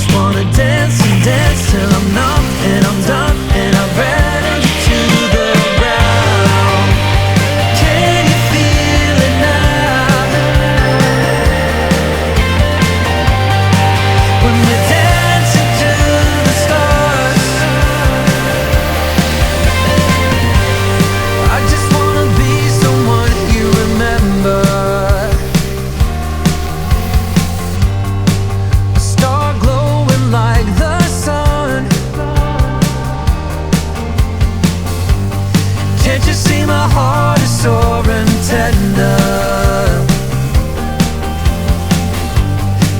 just wanna dance and dance till I'm numb and I'm done and I'm ready to the ground. Can you feel it now? When we're dancing to the stars, I just wanna be someone you remember. A star glowing like the sun. Can't you see my heart is sore and tender?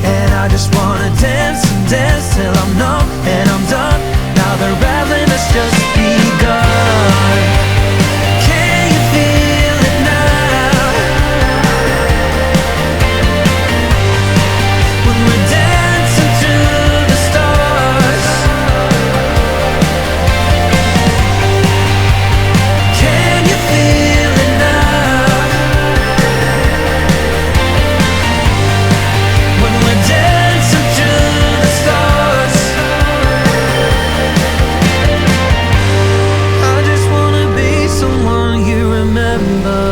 And I just wanna dance and dance till I'm numb and I'm done. Now the rattling has just begun. Can you feel it now? When we're dancing to the stars, can you feel it now? When we're dancing to the stars, I just wanna be someone you remember.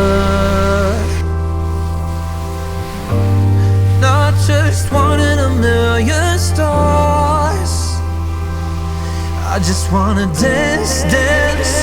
Not just one in a million stars. I just wanna dance, dance